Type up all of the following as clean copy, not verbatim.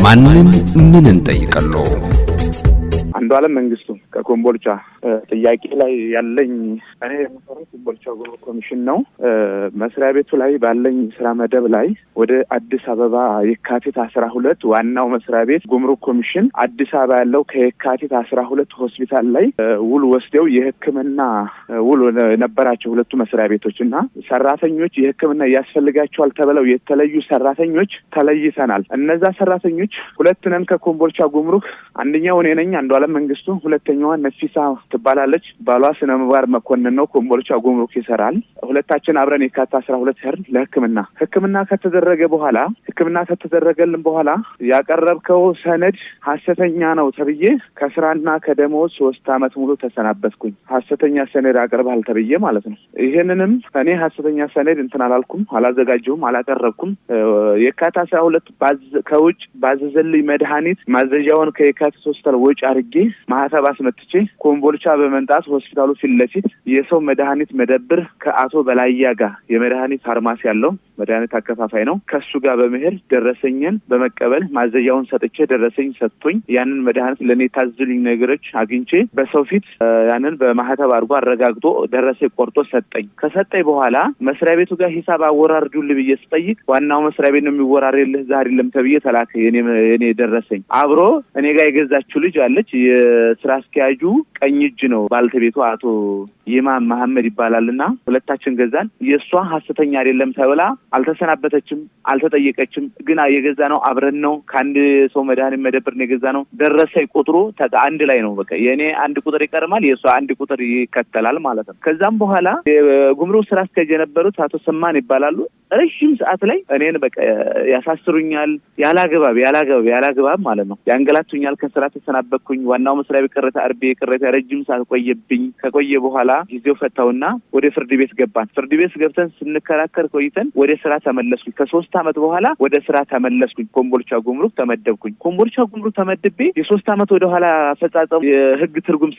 ማንን ምን እንጠይቀለው? አንዱዓለም መንግስቱ ከኮምቦልቻ ጥያቄ ላይ ያለኝ እኔ የምሰራው ኮምቦልቻ ጉምሩክ ኮሚሽን ነው። መስሪያ ቤቱ ላይ ባለኝ ስራ መደብ ላይ ወደ አዲስ አበባ የካቲት 12 ዋናው መስሪያ ቤት ጉምሩክ ኮሚሽን አዲስ አበባ ያለው ከየካቲት 12 ሆስፒታል ላይ ውል ወስደው የሕክምና ውል ነበራቸው ሁለቱ መስሪያ ቤቶችና ሰራተኞች የሕክምና ያስፈልጋቸዋል ተብለው የተለዩ ሰራተኞች ተለይተናል። እነዛ ሰራተኞች ሁለት ነን ከኮምቦልቻ ጉምሩክ። አንደኛው እኔ ነኝ አንዱዓለም መንግስቱ፣ ሁለተኛዋ ነፊሳ ትባላለች። ባሏ ስነ ምግባር መኮንን ነው፣ ኮምቦልቻ ጉምሩክ ይሰራል። ሁለታችን አብረን የካቲት 12 ሄድን ለሕክምና ከተደረገልን በኋላ ያቀረብከው ሰነድ ሐሰተኛ ነው ተብዬ ከስራና ከደሞዝ 3 አመት ሙሉ ተሰናበትኩኝ። ሐሰተኛ ሰነድ አቅርበሃል ተብዬ ማለት ነው። ይሄንንም እኔ ሐሰተኛ ሰነድ አላዘጋጀሁም፣ አላቀረብኩም። የካቲት 12 ከውጭ ባዘዘልኝ መድኃኒት ማዘዣውን ከየካቲት ሆስፒታል ወጪ አድርጌ ማህተብ አስመትቼ ኮምቦልቻ በመንጣት ሆስፒታሉ ፊት ለፊት የሰው መድኃኒት መደብር ከአቶ በላያ ጋር የመድኃኒት ፋርማሲ ያለው መድኃኒት አከፋፋይ ነው። ከሱ ጋር በመሄድ ደረሰኝን በመቀበል ማዘዣውን ሰጥቼ ደረሰኝ ሰጥቶኝ ያንን መድኃኒት ለኔ ታዝልኝ ነገሮች አግኝቼ በሰው ፊት ያንን በማህተብ አድርጎ አረጋግጦ ደረሰኝ ቆርጦ ሰጠኝ። ከሰጠኝ በኋላ መስሪያ ቤቱ ጋር ሂሳብ አወራርዱልኝ ብዬ ስጠይቅ ዋናው መስሪያ ቤት ነው የሚወራርልህ ዛሬ አይደለም ተብዬ ተላከ። የኔ ደረሰኝ አብሮ እኔ ጋር የገዛችው ልጅ አለች። የስራ አስኪያጁ ቀኝ እጅ ነው ባልተቤቱ አቶ ይማም መሐመድ ይባላልና ሁለታችን ገዛን። የሷ ሐሰተኛ አይደለም ተብላ አልተሰናበተችም፣ አልተጠየቀችም። ግን የገዛ ነው አብረን ነው ከአንድ ሰው መድኃኒት መደብር ነው የገዛ ነው። ደረሰኝ ቁጥሩ አንድ ላይ ነው። በቃ የኔ አንድ ቁጥር ይቀርማል፣ የሷ አንድ ቁጥር ይከተላል ማለት ነው። ከዛም በኋላ የጉምሩክ ስራ አስኪያጅ የነበሩት አቶ ሰማን ይባላሉ። ረጅም ሰዓት ላይ እኔን በቃ ያሳስሩኛል፣ ያላግባብ ማለት ነው ያንገላቱኛል። ከስራ ተሰናበትኩኝ። ዋናው መስሪያ ቤት ቅሬታ ረጅም ሰዓት ቆየብኝ። ከቆየ በኋላ ጊዜው ፈታውና ወደ ፍርድ ቤት ገባን። ፍርድ ቤት ገብተን ስንከራከር ቆይተን ወደ ስራ ተመለስኩኝ። ከ3 አመት በኋላ ወደ ስራ ተመለስኩኝ። ኮምቦልቻ ጉምሩክ ተመደብኩኝ። ኮምቦልቻ ጉምሩክ ተመድቤ የ3 አመት ወደ ኋላ አፈጻጸም የህግ ትርጉም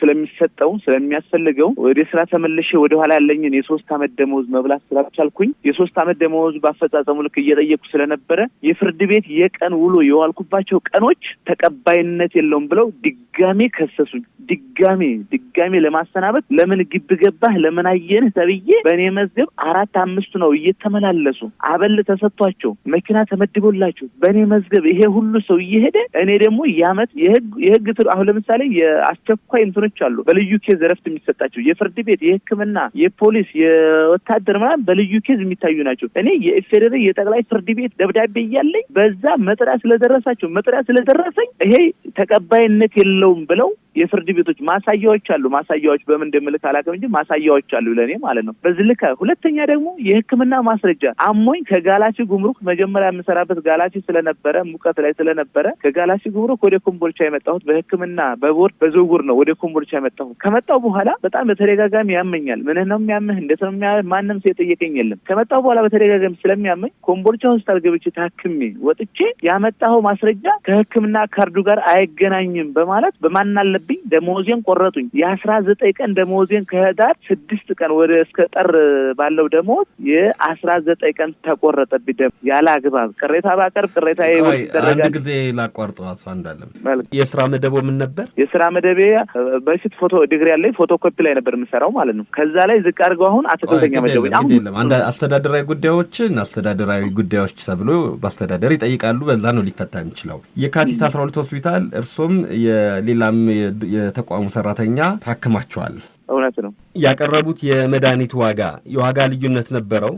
ስለሚያስፈልገው ወደ ስራ ተመልሼ ወደ ኋላ ያለኝን የ3 አመት ደሞዝ መብላት ስላልቻልኩኝ የ3 አመት ደሞዝ ባፈጻጸሙ ልክ እየጠየቁ ስለነበረ የፍርድ ቤት የቀን ውሎ የዋልኩባቸው ቀኖች ተቀባይነት የለውም ብለው ድጋሜ ከሰሱኝ። ድጋሜ ለማሰናበት ለምን ግብ ገባህ ለምን አየንህ ተብዬ በእኔ መዝገብ 4-5 ነው እየተመላለሱ አበል ተሰጥቷቸው መኪና ተመድቦላቸው በእኔ መዝገብ ይሄ ሁሉ ሰው እየሄደ እኔ ደግሞ ያመት የህግ አሁን ለምሳሌ የአስቸኳይ እንትኖች አሉ በልዩ ኬዝ ረፍት የሚሰጣቸው የፍርድ ቤት የሕክምና የፖሊስ የወታደር ማለት በልዩ ኬዝ የሚታዩ ናቸው። እኔ የኢፌዴሪ የጠቅላይ ፍርድ ቤት ደብዳቤ እያለኝ በዛ መጥሪያ ስለደረሰኝ ይሄ ተቀባይነት የለውም ብለው የፍርድ ቤቶች ማሳያዎች በምን እንደምልክ አላውቅም እንጂ ማሳያዎች አሉ ለኔ ማለት ነው። በዚህ ልክ ሁለተኛ ደግሞ የሕክምና ማስረጃ አሞኝ ከጋላሲ ጉምሩክ መጀመሪያ የምሰራበት ጋላሲ ስለነበረ ሙቀት ላይ ስለነበረ ከጋላሲ ጉምሩክ ወደ ኮምቦልቻ የመጣሁት በሕክምና በቦርድ በዝውውር ነው ወደ ኮምቦልቻ የመጣሁት። ከመጣሁ በኋላ በጣም በተደጋጋሚ ያመኛል። ምን ነው የሚያምህ እንዴት ነው ማንም ሰው የጠየቀኝ የለም። ከመጣሁ በኋላ በተደጋጋሚ ስለሚያመኝ ኮምቦልቻ ሆስፒታል ገብቼ ታክሜ ወጥቼ ያመጣው ማስረጃ ከሕክምና ካርዱ ጋር አይገናኝም በማለት በማናለብኝ ደሞዜን ቆረጡኝ። የ19 ቀን ደሞዜን ከህዳር 6 ቀን ወደ እስከ ጥር ባለው ደሞዝ የ19 ቀን ተቆረጠብኝ። ያለ አግባብ ቅሬታ ባቀርብ ቅሬታ አንድ ጊዜ ላቋርጠው አንዱዓለም። የስራ መደቦ ምን ነበር? የስራ መደቤ በፊት ፎቶ ዲግሪ ያለኝ ፎቶኮፒ ላይ ነበር የምሰራው ማለት ነው። ከዛ ላይ ዝቅ አድርገው አሁን አትክልተኛ መደቦ አንድ አስተዳደራዊ ጉዳዮች ተብሎ በአስተዳደር ይጠይቃሉ። በዛ ነው ሊፈታ የሚችለው። የካቲት 12 ሆስፒታል እርሶም የሌላም የተቋሙ ሰራተኛ ታክማቸዋል። እውነት ነው። ያቀረቡት የመድኃኒት የዋጋ ልዩነት ነበረው።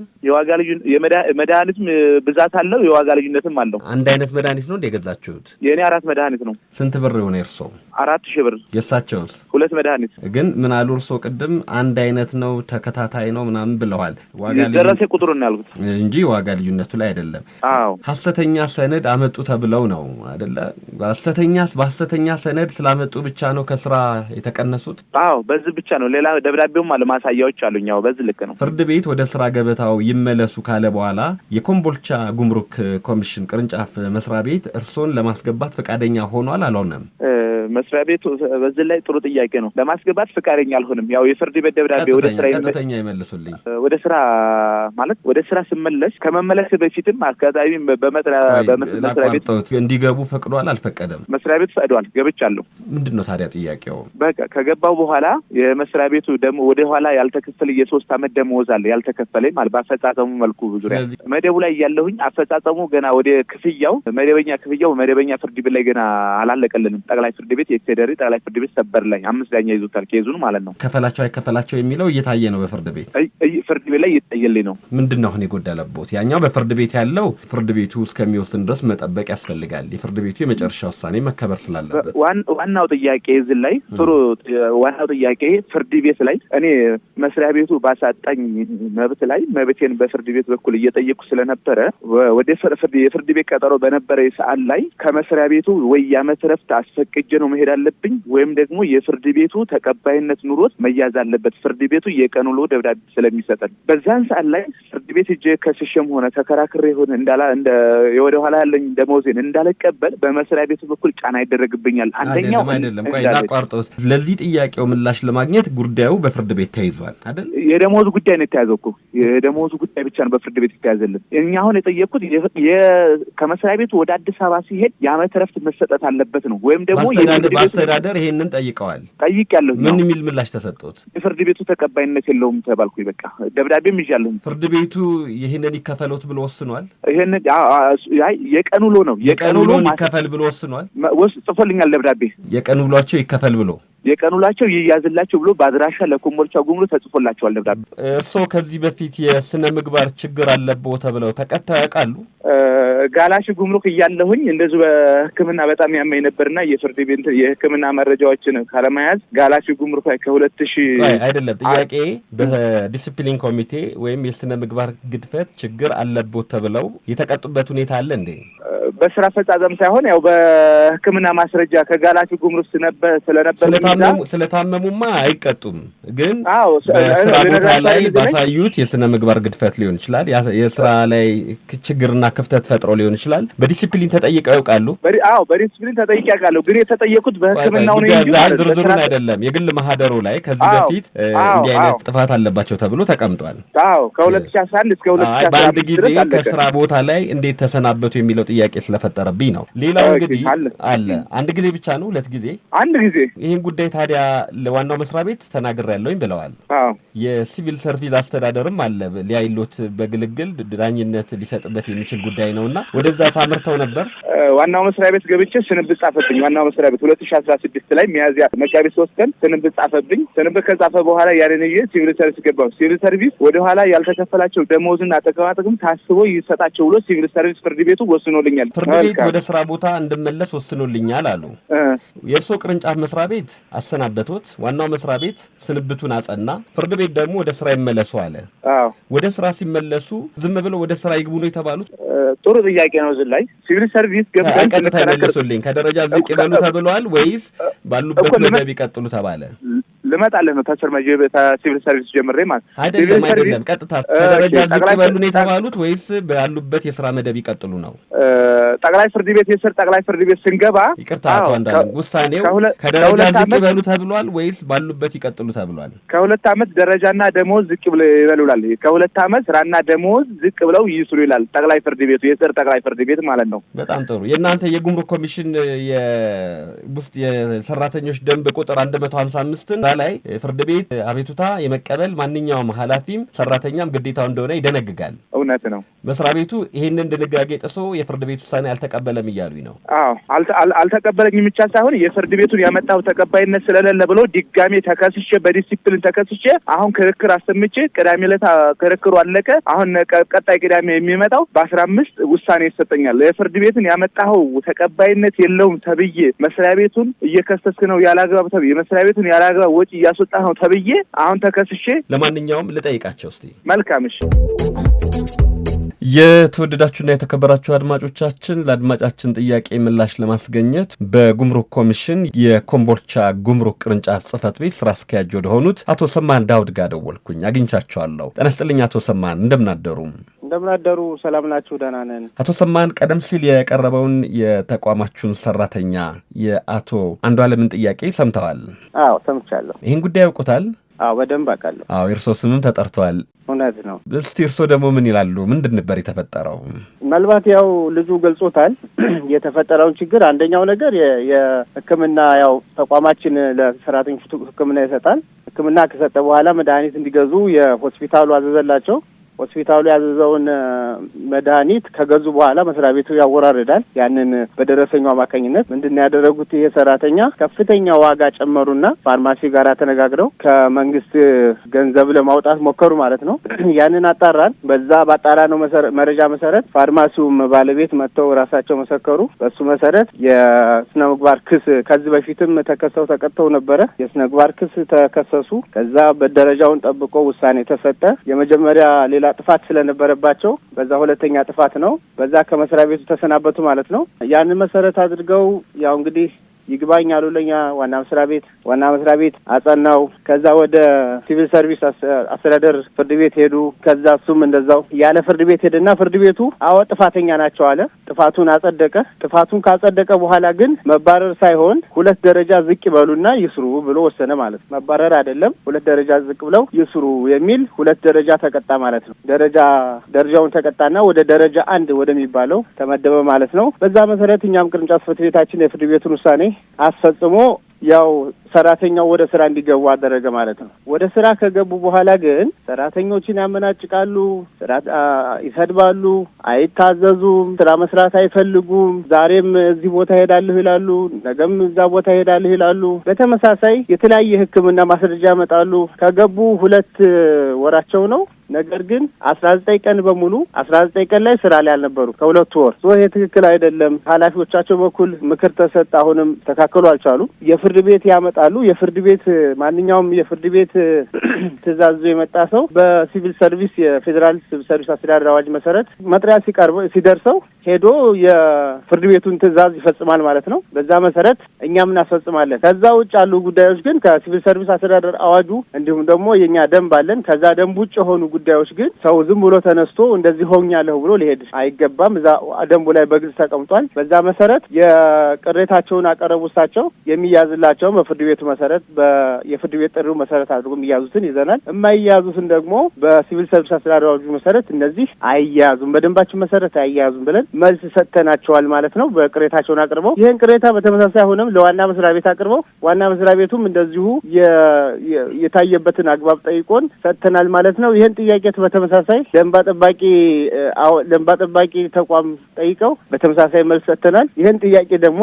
የመድኃኒትም ብዛት አለው፣ የዋጋ ልዩነትም አለው። አንድ አይነት መድኃኒት ነው እንደገዛችሁት? የኔ 4 መድኃኒት ነው። ስንት ብር ነው የእርሶ? 4000 ብር። የእሳቸውስ? 2 መድኃኒት። ግን ምን አሉ እርሶ? ቅድም አንድ አይነት ነው ተከታታይ ነው ምናምን ብለዋል። ደረሰ ቁጥሩን ነው ያልኩት እንጂ ዋጋ ልዩነቱ ላይ አይደለም። አዎ ሐሰተኛ ሰነድ አመጡ ተብለው ነው አይደለ? በሐሰተኛ ሰነድ ስላመጡ ብቻ ነው ከስራ የተቀነሱት? አዎ በዚህ ብቻ ነው። ሌላ ደብዳቤውም አለ፣ ማሳያዎች አሉኝ። ያው በዚህ ልክ ነው። ፍርድ ቤት ወደ ስራ ገበታው ይመለሱ ካለ በኋላ የኮምቦልቻ ጉምሩክ ኮሚሽን ቅርንጫፍ መስሪያ ቤት እርሶን ለማስገባት ፈቃደኛ ሆኗል አልሆነም? መስሪያ ቤቱ በዚህ ላይ ጥሩ ጥያቄ ነው። ለማስገባት ፍቃደኛ አልሆንም። ያው የፍርድ ቤት ደብዳቤ ወደ ስራ ቀጥተኛ ይመልሱልኝ። ወደ ስራ ስመለስ ከመመለስ በፊትም አጋጣሚ በመስሪያ ቤት እንዲገቡ ፈቅዷል አልፈቀደም? መስሪያ ቤት ፈቅዷል፣ ገብቻለሁ። ምንድነው ታዲያ ጥያቄው? በቃ ከገባው በኋላ የመስሪያ ቤቱ ደግሞ ወደ ኋላ ያልተከፈለ የ3 ዓመት ደሞዝ አለ ያልተከፈለኝ ማለት በአፈጻጸሙ መልኩ ዙሪያ መደቡ ላይ ያለሁኝ አፈጻጸሙ ገና ወደ ክፍያው መደበኛ ፍርድ ቤት ላይ ገና አላለቀልንም። ጠቅላይ ፍርድ ቤት የፌደራል ጠቅላይ ፍርድ ቤት ሰበር ላይ 5 ዳኛ ይዞታል ኬዙን ማለት ነው። ከፈላቸው አይከፈላቸው የሚለው እየታየ ነው በፍርድ ቤት ፍርድ ቤት ላይ እየታየልኝ ነው። ምንድነው አሁን የጎደለበት? ያኛው በፍርድ ቤት ያለው ፍርድ ቤቱ እስከሚወስን ድረስ መጠበቅ ያስፈልጋል። የፍርድ ቤቱ የመጨረሻ ውሳኔ መከበር ስላለበት ዋናው ጥያቄ እዚህ ላይ ዋናው ጥያቄ ፍርድ ቤት ላይ እኔ መስሪያ ቤቱ ባሳጣኝ መብት ላይ መብቴን በፍርድ ቤት በኩል እየጠየቁ ስለነበረ ወደ የፍርድ ቤት ቀጠሮ በነበረ ሰዓት ላይ ከመስሪያ ቤቱ ወይ የዓመት ረፍት አስፈቅጄ ነው መሄድ አለብኝ ወይም ደግሞ የፍርድ ቤቱ ተቀባይነት ኑሮት መያዝ አለበት። ፍርድ ቤቱ የቀን ውሎ ደብዳቤ ስለሚሰጠን በዛን ሰዓት ላይ ፍርድ ቤት እጄ ከስሸም ሆነ ተከራክሬ ሆነ ወደ ኋላ ያለኝ ደሞዜን እንዳልቀበል በመስሪያ ቤቱ በኩል ጫና ይደረግብኛል። አንደኛው አይደለም ቆይ ላቋርጠው። ለዚህ ጥያቄው ምላሽ ለማግኘት ጉዳዩ በፍርድ ቤት ተይዟል አይደል? የደሞዝ ጉዳይ ነው የተያዘው እኮ የደሞዝ ጉዳይ ብቻ ነው በፍርድ ቤት የተያዘልን። እኛ አሁን የጠየቅኩት ከመስሪያ ቤቱ ወደ አዲስ አበባ ሲሄድ የዓመት ረፍት መሰጠት አለበት ነው ወይም ደግሞ በአስተዳደር ይሄንን ጠይቄያለሁ። ምን የሚል ምላሽ ተሰጠውት? የፍርድ ቤቱ ተቀባይነት የለውም ተባልኩኝ። በቃ ደብዳቤም ይዣለሁ። ፍርድ ቤቱ ይሄንን ይከፈሉት ብሎ ወስኗል። ይሄንን የቀን ውሎ ነው የቀን ውሎ ይከፈል ብሎ ወስኗል። ጽፎልኛል ደብዳቤ የቀን ውሏቸው ይከፈል ብሎ የቀን ውሏቸው ይያዝላቸው ብሎ በአድራሻ ለኮምቦልቻ ጉምሩክ ተጽፎላቸዋል ደብዳቤ። እርስዎ ከዚህ በፊት የስነ ምግባር ችግር አለብዎ ተብለው ተቀጥተው ያውቃሉ? ጋላሽ ጉምሩክ እያለሁኝ እንደዚሁ በሕክምና በጣም ያመኝ ነበርና የፍርድ ቤት የሕክምና መረጃዎችን ካለመያዝ ጋላሽ ጉምሩክ ላይ ከ2000 አይደለም ጥያቄ በዲሲፕሊን ኮሚቴ ወይም የስነ ምግባር ግድፈት ችግር አለብዎ ተብለው የተቀጡበት ሁኔታ አለ እንዴ? በስራ አፈጻጸም ሳይሆን ያው በሕክምና ማስረጃ ከጋላሽ ጉምሩክ ስለታመሙማ አይቀጡም። ግን በስራ ቦታ ላይ ባሳዩት የስነ ምግባር ግድፈት ሊሆን ይችላል፣ የስራ ላይ ችግርና ክፍተት ፈጥሮ ሊሆን ይችላል። በዲሲፕሊን ተጠይቀው ያውቃሉ? በዲሲፕሊን ተጠይቄ ያውቃለሁ። ግን የተጠየቁት በሕክምናው ነው እንጂ ዝርዝሩን አይደለም። የግል ማህደሩ ላይ ከዚህ በፊት እንዲህ አይነት ጥፋት አለባቸው ተብሎ ተቀምጧል። ከ2011 እስከ 2014 በአንድ ጊዜ ከስራ ቦታ ላይ እንዴት ተሰናበቱ የሚለው ጥያቄ ስለፈጠረብኝ ነው። ሌላው እንግዲህ አለ አንድ ጊዜ ብቻ ነው 2 ጊዜ አንድ ጊዜ ይህን ጉዳይ ታዲያ ለዋናው መስሪያ ቤት ተናግሬያለሁኝ ብለዋል። የሲቪል ሰርቪስ አስተዳደርም አለ ሊያይሎት በግልግል ዳኝነት ሊሰጥበት የሚችል ጉዳይ ነውና ወደዛ ሳመርተው ነበር። ዋናው መስሪያ ቤት ገብቼ ስንብት ጻፈብኝ። ዋናው መስሪያ ቤት 2016 ላይ ሚያዝያ መጋቢት 3 ቀን ስንብት ጻፈብኝ። ስንብት ከጻፈ በኋላ ያንንዬ ሲቪል ሰርቪስ ገባሁ። ሲቪል ሰርቪስ ወደ ኋላ ያልተከፈላቸው ደሞዝና ጥቅም ታስቦ ይሰጣቸው ብሎ ሲቪል ሰርቪስ ፍርድ ቤቱ ወስኖልኛል። ፍርድ ቤት ወደ ስራ ቦታ እንድመለስ ወስኖልኛል አሉ። የእርስዎ ቅርንጫፍ መስሪያ ቤት አሰናበቶት፣ ዋናው መስሪያ ቤት ስንብቱን አጸና። ፍርድ ቤት ደግሞ ወደ ስራ ይመለሱ አለ። ወደ ስራ ሲመለሱ ዝም ብለው ወደ ስራ ይግቡ ነው የተባሉት? ጥሩ ጥያቄ ነው። እዚህ ላይ ሲቪል ሰርቪስ ገብተን ቀጥታ ይመለሱልኝ ከደረጃ ዝቅ ይበሉ ተብለዋል ወይስ ባሉበት መደብ ይቀጥሉ ተባለ? ልመጣለህ ነው ሲቪል ሰርቪስ ጀምሬ ማለት አይደለም። ቀጥታ ከደረጃ ዝቅ ይበሉ ነው የተባሉት ወይስ ባሉበት የስራ መደብ ይቀጥሉ ነው? ጠቅላይ ፍርድ ቤት ጠቅላይ ፍርድ ቤት ስንገባ ይቅርታ አቶ አንዳለም ውሳኔው ከደረጃ ዝቅ ይበሉ ተብሏል ወይስ ባሉበት ይቀጥሉ ተብሏል? ከ2 ዓመት ደረጃና ደሞዝ ዝቅ ይበሉላል። ከ2 ዓመት ስራና ደሞዝ ዝቅ ብለው ይስሩ ይላል ጠቅላይ ፍርድ ቤቱ የስር ጠቅላይ ፍርድ ቤት ማለት ነው። በጣም ጥሩ። የእናንተ የጉምሩክ ኮሚሽን ውስጥ የሰራተኞች ደንብ ቁጥር 155 ላይ ፍርድ ቤት አቤቱታ የመቀበል ማንኛውም ኃላፊም ሰራተኛም ግዴታው እንደሆነ ይደነግጋል። እውነት ነው። መስሪያ ቤቱ ይሄንን ድንጋጌ ጥሶ የፍርድ ቤት ውሳኔ አልተቀበለም እያሉኝ ነው። አልተቀበለኝም ብቻ ሳይሆን የፍርድ ቤቱን ያመጣው ተቀባይነት ስለሌለ ብሎ ድጋሜ ተከስሼ በዲሲፕሊን ተከስሼ አሁን ክርክር አሰምቼ ቅዳሜ ዕለት ክርክሩ አለቀ። አሁን ቀጣይ ቅዳሜ የሚመጣው በ15 ውሳኔ ይሰጠኛል። የፍርድ ቤቱን ያመጣው ተቀባይነት የለውም ተብዬ መስሪያ ቤቱን እየከሰስክ ነው ያላግባብ ተብዬ መስሪያ ቤቱን ያላግባብ ወጪ እያስወጣ ነው ተብዬ አሁን ተከስሼ ለማንኛውም ልጠይቃቸው እስቲ። መልካም እሺ። የተወደዳችሁና የተከበራችሁ አድማጮቻችን ለአድማጫችን ጥያቄ ምላሽ ለማስገኘት በጉምሩክ ኮሚሽን የኮምቦልቻ ጉምሩክ ቅርንጫፍ ጽሕፈት ቤት ስራ አስኪያጅ ወደሆኑት አቶ ሰማን ዳውድ ጋር ደወልኩኝ። አግኝቻቸዋለሁ። ጤና ይስጥልኝ አቶ ሰማን፣ እንደምን አደሩ? እንደምን አደሩ? ሰላም ናችሁ? ደህና ነን። አቶ ሰማን ቀደም ሲል የቀረበውን የተቋማችሁን ሰራተኛ የአቶ አንዱዓለምን ጥያቄ ሰምተዋል? አዎ ሰምቻለሁ። ይህን ጉዳይ ያውቁታል? አዎ በደንብ አውቃለሁ። አዎ የእርሶ ስምም ተጠርቷል? እውነት ነው። እስቲ እርሶ ደግሞ ምን ይላሉ? ምንድን ነበር የተፈጠረው? ምናልባት ያው ልጁ ገልጾታል የተፈጠረውን ችግር። አንደኛው ነገር የሕክምና ያው ተቋማችን ለሰራተኞች ሕክምና ይሰጣል። ሕክምና ከሰጠ በኋላ መድኃኒት እንዲገዙ የሆስፒታሉ አዘዘላቸው። ሆስፒታሉ ያዘዘውን መድኃኒት ከገዙ በኋላ መስሪያ ቤቱ ያወራርዳል። ያንን በደረሰኙ አማካኝነት ምንድነው ያደረጉት? ይሄ ሰራተኛ ከፍተኛ ዋጋ ጨመሩና ፋርማሲ ጋር ተነጋግረው ከመንግስት ገንዘብ ለማውጣት ሞከሩ ማለት ነው። ያንን አጣራን። በዛ ባጣራነው መረጃ መሰረት ፋርማሲውም ባለቤት መጥተው ራሳቸው መሰከሩ። በሱ መሰረት የስነ ምግባር ክስ ከዚህ በፊትም ተከሰው ተቀጥተው ነበረ። የስነ ምግባር ክስ ተከሰሱ። ከዛ በደረጃውን ጠብቆ ውሳኔ ተሰጠ። የመጀመሪያ ሌላ ጥፋት ስለነበረባቸው በዛ ሁለተኛ ጥፋት ነው። በዛ ከመስሪያ ቤቱ ተሰናበቱ ማለት ነው። ያንን መሰረት አድርገው ያው እንግዲህ ይግባኝ አሉ ለኛ ዋና መስሪያ ቤት አጸናው። ከዛ ወደ ሲቪል ሰርቪስ አስተዳደር ፍርድ ቤት ሄዱ። ከዛ እሱም እንደዛው ያለ ፍርድ ቤት ሄደና ፍርድ ቤቱ አዎ ጥፋተኛ ናቸው አለ። ጥፋቱን አጸደቀ። ጥፋቱን ካጸደቀ በኋላ ግን መባረር ሳይሆን 2 ደረጃ ዝቅ ይበሉና ይስሩ ብሎ ወሰነ ማለት ነው። መባረር አይደለም፣ 2 ደረጃ ዝቅ ብለው ይስሩ የሚል 2 ደረጃ ተቀጣ ማለት ነው። ደረጃውን ተቀጣና ወደ ደረጃ 1 ወደሚባለው ተመደበ ማለት ነው። በዛ መሰረት እኛም ቅርንጫፍ ጽሕፈት ቤታችን የፍርድ ቤቱን ውሳኔ አስፈጽሞ ያው ሰራተኛው ወደ ስራ እንዲገቡ አደረገ ማለት ነው። ወደ ስራ ከገቡ በኋላ ግን ሰራተኞችን ያመናጭቃሉ፣ ይሰድባሉ፣ አይታዘዙም፣ ስራ መስራት አይፈልጉም። ዛሬም እዚህ ቦታ ሄዳለሁ ይላሉ፣ ነገም እዛ ቦታ ሄዳለሁ ይላሉ። በተመሳሳይ የተለያየ ሕክምና ማስረጃ ያመጣሉ። ከገቡ 2 ወራቸው ነው። ነገር ግን 19 ቀን በሙሉ 19 ቀን ላይ ስራ ላይ አልነበሩ ከ2 ወር። ይሄ ትክክል አይደለም። ኃላፊዎቻቸው በኩል ምክር ተሰጠ። አሁንም ተካከሉ አልቻሉ። የፍርድ ቤት ያመጣሉ። የፍርድ ቤት ማንኛውም የፍርድ ቤት ትእዛዝ የመጣ ሰው በሲቪል ሰርቪስ የፌዴራል ሲቪል ሰርቪስ አስተዳደር አዋጅ መሰረት መጥሪያ ሲደርሰው ሄዶ የፍርድ ቤቱን ትእዛዝ ይፈጽማል ማለት ነው። በዛ መሰረት እኛም እናስፈጽማለን። ከዛ ውጭ ያሉ ጉዳዮች ግን ከሲቪል ሰርቪስ አስተዳደር አዋጁ እንዲሁም ደግሞ የኛ ደንብ አለን። ከዛ ደንብ ውጭ የሆኑ ጉዳዮች ግን ሰው ዝም ብሎ ተነስቶ እንደዚህ ሆኛለሁ ብሎ ሊሄድ አይገባም። እዛ ደንቡ ላይ በግልጽ ተቀምጧል። በዛ መሰረት የቅሬታቸውን አቀረቡ። እሳቸው የሚያዝላቸው በፍርድ ቤቱ መሰረት የፍርድ ቤት ጥሪው መሰረት አድርጎ የሚያዙትን ይዘናል። የማይያዙትን ደግሞ በሲቪል ሰርቪስ አስተዳደር አዋጁ መሰረት እነዚህ አይያዙም፣ በደንባችን መሰረት አይያዙም ብለን መልስ ሰጥተናቸዋል ማለት ነው። በቅሬታቸውን አቅርበው ይህን ቅሬታ በተመሳሳይ ሆነም ለዋና መስሪያ ቤት አቅርበው ዋና መስሪያ ቤቱም እንደዚሁ የታየበትን አግባብ ጠይቆን ሰጥተናል ማለት ነው። ይህን ጥያቄ በተመሳሳይ ለእንባ ጠባቂ ተቋም ጠይቀው በተመሳሳይ መልስ ሰጥተናል። ይህን ጥያቄ ደግሞ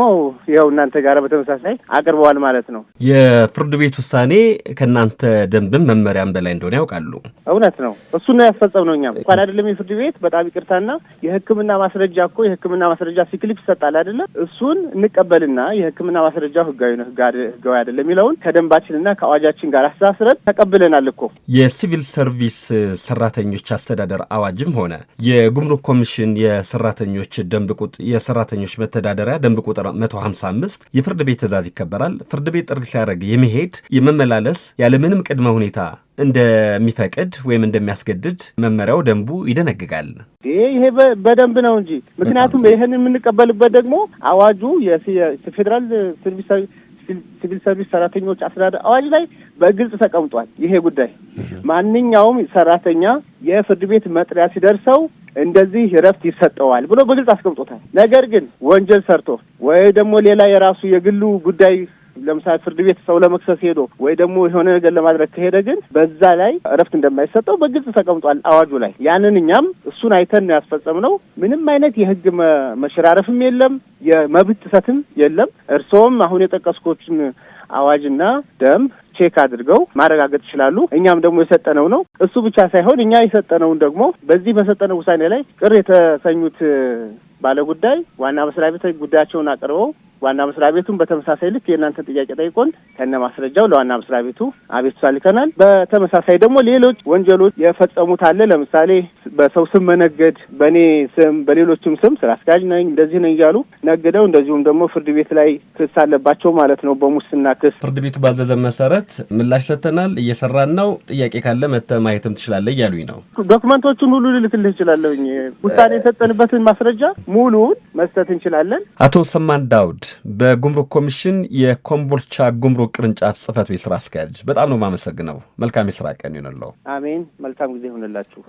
ያው እናንተ ጋር በተመሳሳይ አቅርበዋል ማለት ነው። የፍርድ ቤት ውሳኔ ከእናንተ ደንብም መመሪያም በላይ እንደሆነ ያውቃሉ? እውነት ነው። እሱን ነው ያስፈጸምነው። እኛም እንኳን አይደለም የፍርድ ቤት በጣም ይቅርታና የሕክምና ማስረጃ እኮ የሕክምና ማስረጃ ሲክሊፕ ይሰጣል አይደለም? እሱን እንቀበልና የሕክምና ማስረጃው ህጋዊ ነው ህጋዊ አይደለም የሚለውን ከደንባችንና ከአዋጃችን ጋር አስተሳስረን ተቀብለናል እኮ። የሲቪል ሰርቪስ ሰራተኞች አስተዳደር አዋጅም ሆነ የጉምሩክ ኮሚሽን የሰራተኞች መተዳደሪያ ደንብ ቁጥር 155 የፍርድ ቤት ትዕዛዝ ይከበራል። ፍርድ ቤት ጥሪ ሲያደርግ የመሄድ የመመላለስ ያለምንም ቅድመ ሁኔታ እንደሚፈቅድ ወይም እንደሚያስገድድ መመሪያው ደንቡ ይደነግጋል። ይሄ በደንብ ነው እንጂ ምክንያቱም ይሄን የምንቀበልበት ደግሞ አዋጁ የፌዴራል ሲቪል ሰርቪስ ሰራተኞች አስተዳደር አዋጅ ላይ በግልጽ ተቀምጧል። ይሄ ጉዳይ ማንኛውም ሰራተኛ የፍርድ ቤት መጥሪያ ሲደርሰው እንደዚህ እረፍት ይሰጠዋል ብሎ በግልጽ አስቀምጦታል። ነገር ግን ወንጀል ሰርቶ ወይ ደግሞ ሌላ የራሱ የግሉ ጉዳይ ለምሳሌ ፍርድ ቤት ሰው ለመክሰስ ሄዶ ወይ ደግሞ የሆነ ነገር ለማድረግ ከሄደ ግን በዛ ላይ እረፍት እንደማይሰጠው በግልጽ ተቀምጧል አዋጁ ላይ። ያንን እኛም እሱን አይተን ነው ያስፈጸምነው። ምንም አይነት የህግ መሸራረፍም የለም፣ የመብት ጥሰትም የለም። እርስዎም አሁን የጠቀስኩትን አዋጅና ደንብ ቼክ አድርገው ማረጋገጥ ይችላሉ። እኛም ደግሞ የሰጠነው ነው። እሱ ብቻ ሳይሆን እኛ የሰጠነውን ደግሞ በዚህ በሰጠነው ውሳኔ ላይ ቅር የተሰኙት ባለጉዳይ ዋና መስሪያ ቤት ጉዳያቸውን አቅርበው ዋና መስሪያ ቤቱን በተመሳሳይ ልክ የእናንተ ጥያቄ ጠይቆን ከነ ማስረጃው ለዋና መስሪያ ቤቱ አቤቱታ ልከናል። በተመሳሳይ ደግሞ ሌሎች ወንጀሎች የፈጸሙት አለ። ለምሳሌ በሰው ስም መነገድ፣ በእኔ ስም በሌሎችም ስም ስራ አስኪያጅ ነኝ እንደዚህ ነኝ እያሉ ነግደው እንደዚሁም ደግሞ ፍርድ ቤት ላይ ክስ አለባቸው ማለት ነው በሙስና ክስ። ፍርድ ቤቱ ባዘዘ መሰረት ምላሽ ሰጥተናል፣ እየሰራን ነው፣ ጥያቄ ካለ መተህ ማየትም ትችላለህ እያሉኝ ነው። ዶክመንቶቹን ሁሉ ልልክልህ እችላለሁኝ። ውሳኔ የሰጠንበትን ማስረጃ ሙሉውን መስጠት እንችላለን። አቶ ሰማን ዳውድ በጉምሩክ ኮሚሽን የኮምቦልቻ ጉምሩክ ቅርንጫፍ ጽህፈት ቤት ስራ አስኪያጅ፣ በጣም ነው የማመሰግነው። መልካም የስራ ቀን ይሁንልዎ። አሜን። መልካም ጊዜ ይሁንላችሁ።